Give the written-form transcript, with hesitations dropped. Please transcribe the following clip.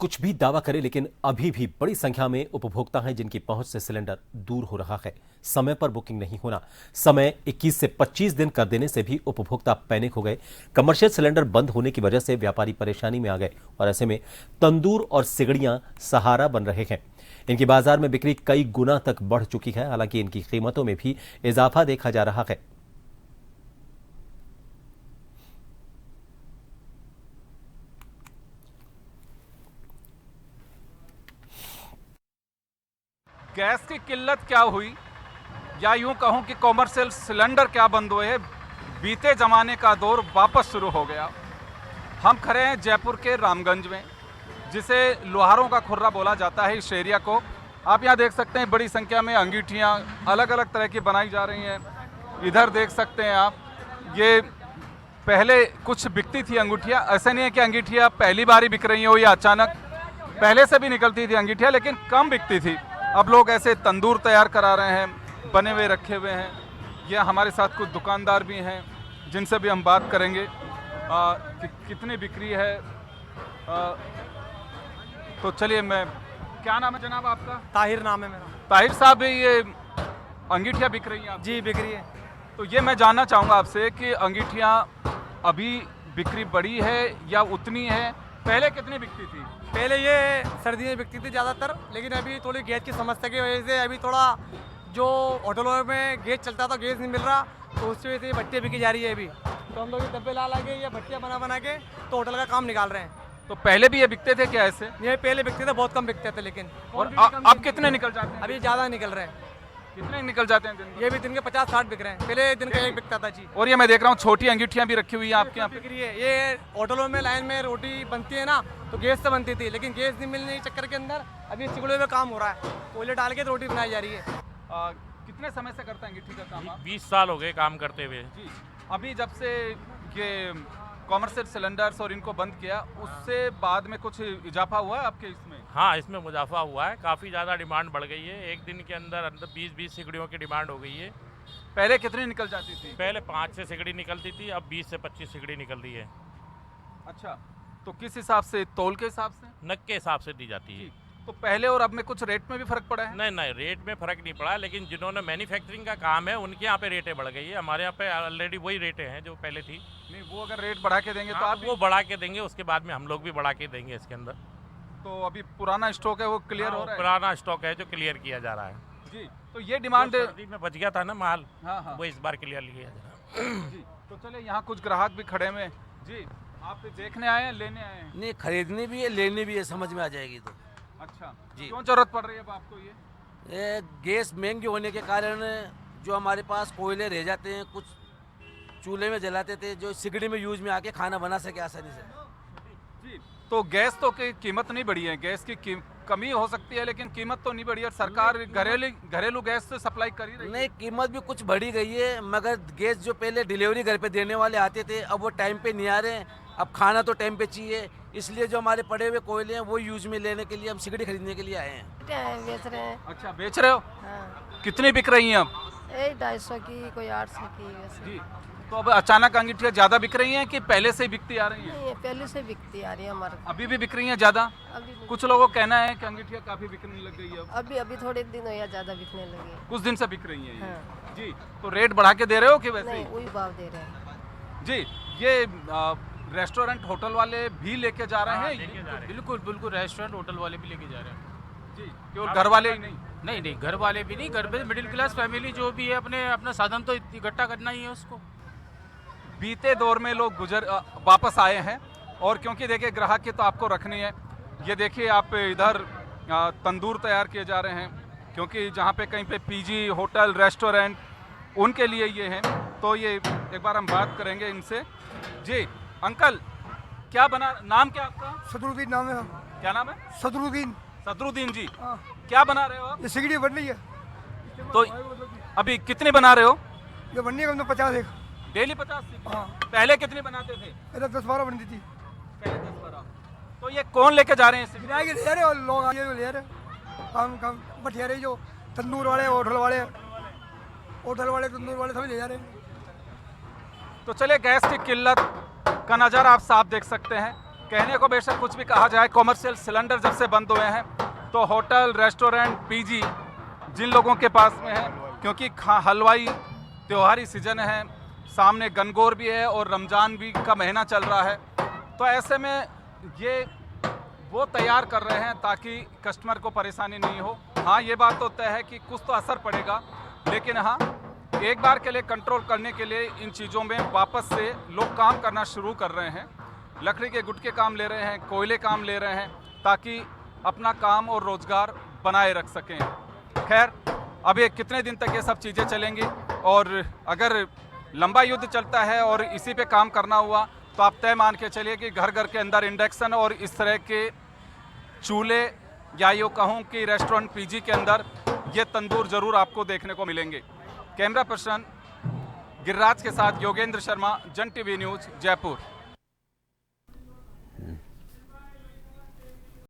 कुछ भी दावा करे, लेकिन अभी भी बड़ी संख्या में उपभोक्ता हैं जिनकी पहुंच से सिलेंडर दूर हो रहा है। समय पर बुकिंग नहीं होना, समय 21 से 25 दिन कर देने से भी उपभोक्ता पैनिक हो गए। कमर्शियल सिलेंडर बंद होने की वजह से व्यापारी परेशानी में आ गए और ऐसे में तंदूर और सिगड़ियां सहारा बन रहे हैं। इनकी बाजार में बिक्री कई गुना तक बढ़ चुकी है। हालांकि इनकी कीमतों में भी इजाफा देखा जा रहा है। गैस की किल्लत क्या हुई, या यूं कहूं कि कॉमर्शियल सिलेंडर क्या बंद हुए, बीते जमाने का दौर वापस शुरू हो गया। हम खड़े हैं जयपुर के रामगंज में, जिसे लोहारों का खुर्रा बोला जाता है इस एरिया को। आप यहाँ देख सकते हैं बड़ी संख्या में अंगीठियाँ अलग अलग तरह की बनाई जा रही हैं। इधर देख सकते हैं आप, ये पहले कुछ बिकती थी अंगूठियाँ। ऐसा नहीं है कि अंगीठियाँ पहली बार ही बिक रही हो या अचानक, पहले से भी निकलती थी अंगीठियाँ, लेकिन कम बिकती थी। अब लोग ऐसे तंदूर तैयार करा रहे हैं, बने हुए रखे हुए हैं। ये हमारे साथ कुछ दुकानदार भी हैं जिनसे भी हम बात करेंगे कि कितनी बिक्री है। तो चलिए, मैं, क्या नाम है जनाब आपका? ताहिर नाम है मेरा। ताहिर साहब, ये अंगीठियाँ बिक रही हैं आप? जी, बिक रही है। तो ये मैं जानना चाहूँगा आपसे कि अंगीठियाँ अभी बिक्री बढ़ी है या उतनी है? पहले कितनी बिकती थी? पहले ये सर्दी में बिकती थी ज़्यादातर, लेकिन अभी थोड़ी गैस की समस्या की वजह से अभी थोड़ा जो होटलों में गैस चलता था, गैस नहीं मिल रहा, तो उसकी वजह से भट्टियाँ बिकी जा रही है अभी। तो हम लोग ये डब्बे ला के या भट्टियाँ बना के तो होटल का काम निकाल रहे हैं। तो पहले भी ये बिकते थे क्या ऐसे? ये पहले बिकते थे, बहुत कम बिकते थे, लेकिन और अब कितने निकल जाते हैं? अभी ज़्यादा निकल रहे हैं। कितने निकल जाते हैं दिन में? ये भी दिन के 50-60 बिक रहे हैं। पहले दिन का एक बिकता था जी। और ये मैं देख रहा हूँ छोटी अंगीठियाँ भी रखी हुई हैं आपके यहाँ पे। बिक रही है। ये होटलों में लाइन में रोटी बनती है ना, तो गैस से बनती थी, लेकिन गैस नहीं मिलने के चक्कर के अंदर अभी सिगड़े में काम हो रहा है। कोयले डाल के रोटी बनाई जा रही है। कितने समय से करते हैं अंगीठी का काम आप? 20 साल हो गए काम करते हुए जी। अभी जब से ये कॉमर्शियल सिलेंडर्स और इनको बंद किया, उससे बाद में कुछ इजाफा हुआ है आपके इसमें? हाँ, इसमें मुनाफा हुआ है। काफ़ी ज़्यादा डिमांड बढ़ गई है। एक दिन के अंदर 20-20 सिगड़ियों की डिमांड हो गई है। पहले कितनी निकल जाती थी? पहले 5 से सिगड़ी निकलती थी, अब 20 से 25 सिगड़ी निकल रही है। अच्छा, तो किस हिसाब से? तौल के हिसाब से? नग के हिसाब से दी जाती है। तो पहले और अब में कुछ रेट में भी फर्क पड़ा है? नहीं, रेट में फ़र्क नहीं पड़ा, लेकिन जिन्होंने मैन्युफैक्चरिंग का काम है उनके यहाँ पे रेटें बढ़ गई है। हमारे यहाँ पे ऑलरेडी वही रेटें हैं जो पहले थी। नहीं, वो अगर रेट बढ़ा के देंगे तो आप वो बढ़ा के देंगे, उसके बाद में हम लोग भी बढ़ा के देंगे इसके अंदर। तो अभी पुराना स्टॉक है वो क्लियर हो रहा है? पुराना स्टॉक है जो क्लियर किया जा रहा है जी। तो ये डिमांड सर्दी में बच गया था ना माल, हाँ। वो इस बार क्लियर लिया जा रहा है। जी। तो चले, यहाँ कुछ ग्राहक भी खड़े हुए हैं। जी, आप देखने आए हैं, लेने आए हैं? नहीं, खरीदनी भी है, लेनी भी है, समझ में आ जाएगी तो। अच्छा जी। क्यों जरूरत पड़ रही है अब आपको? ये गैस महंगी होने के कारण जो हमारे पास कोयले रह जाते हैं, कुछ चूल्हे में जलाते थे, जो सिगड़ी में यूज में आके खाना बना सके आसानी से। जी। तो गैस तो की कीमत नहीं बढ़ी है, गैस की कमी हो सकती है, लेकिन कीमत तो नहीं बढ़ी है। सरकार घरेलू गैस से सप्लाई कर ही रही है। नहीं, कीमत भी कुछ बढ़ी गई है, मगर गैस जो पहले डिलीवरी घर पे देने वाले आते थे, अब वो टाइम पे नहीं आ रहे हैं। अब खाना तो टाइम पे चाहिए, इसलिए जो हमारे पड़े हुए कोयले हैं वो यूज में लेने के लिए हम सिगड़ी खरीदने के लिए आए हैं। बेच रहे हैं। अच्छा, बेच रहे हो? हाँ। कितनी बिक रही हैं अब? 250 की, कोई 800 की, वैसे। जी। तो अब अचानक अंगीठियाँ ज़्यादा बिक रही हैं कि पहले से बिकती आ रही हैं? नहीं, ये पहले से बिकती आ रही है हमारे। अभी भी बिक रही हैं ज़्यादा? अभी भी- कुछ लोगों का कहना है कि अंगीठियाँ काफ़ी बिकने लग गई है अब। अभी थोड़े दिन हो या ज़्यादा बिकने लगे। कुछ दिन से बिक रही हैं ये। हाँ। जी। तो रेट बढ़ा के दे रहे हो कि वैसे नहीं, ही? वही भाव दे रहे हैं। जी। ये रेस्टोरेंट होटल वाले भी लेके जा रहे हैं? लेके जा रहे हैं। बिल्कुल रेस्टोरेंट होटल वाले भी लेके जा रहे हैं। जी। केवल घर वाले ही नहीं? नहीं, घर वाले भी नहीं, घर पे मिडिल क्लास फैमिली जो भी है, अपना साधन तो इकट्ठा करना ही है उसको। बीते दौर में लोग वापस आए हैं, और क्योंकि देखिए ग्राहक की तो आपको रखनी है। ये देखिए, आप इधर तंदूर तैयार किए जा रहे हैं, क्योंकि जहाँ पे कहीं पे पीजी, होटल, रेस्टोरेंट, उनके लिए ये हैं। तो ये एक बार हम बात करेंगे इनसे। जी अंकल, क्या बना, नाम क्या आपका? सदरुद्दीन नाम है। क्या नाम है? सदरुद्दीन। सदरुद्दीन जी। क्या बना रहे हो आप? ये सिगड़ी बन रही है। तो अभी कितनी बना रहे हो? ये बननी है 50 एक। डेली 50 सीख? हाँ। पहले कितनी बनाते थे? पहले 10-12 बनती थी। पहले 10-12। तो ये कौन लेके जा रहे हैं? किराए के ले रहे और लोग आगे ले रहे काम बठियारे जो तंदूर वाले, होटल वाले तंदूर वाले सभी ले जा रहे हैं। तो चलिए, गैस की किल्लत का नज़ारा आप साफ देख सकते हैं। कहने को बेशक कुछ भी कहा जाए, कॉमर्शियल सिलेंडर जब से बंद हुए हैं तो होटल, रेस्टोरेंट, पीजी जिन लोगों के पास में है, क्योंकि हलवाई त्योहारी सीजन है, सामने गनगौर भी है और रमज़ान भी का महीना चल रहा है, तो ऐसे में ये वो तैयार कर रहे हैं ताकि कस्टमर को परेशानी नहीं हो। हाँ, ये बात तो तय है कि कुछ तो असर पड़ेगा, लेकिन हाँ, एक बार के लिए कंट्रोल करने के लिए इन चीज़ों में वापस से लोग काम करना शुरू कर रहे हैं। लकड़ी के गुटके काम ले रहे हैं, कोयले काम ले रहे हैं, ताकि अपना काम और रोज़गार बनाए रख सकें। खैर, अब ये कितने दिन तक ये सब चीज़ें चलेंगी, और अगर लंबा युद्ध चलता है और इसी पे काम करना हुआ तो आप तय मान के चलिए कि घर घर के अंदर इंडक्शन और इस तरह के चूल्हे, या यूँ कहूँ कि रेस्टोरेंट, पीजी के अंदर ये तंदूर ज़रूर आपको देखने को मिलेंगे। कैमरा पर्सन गिरिराज के साथ योगेंद्र शर्मा, जन टीवी न्यूज़, जयपुर।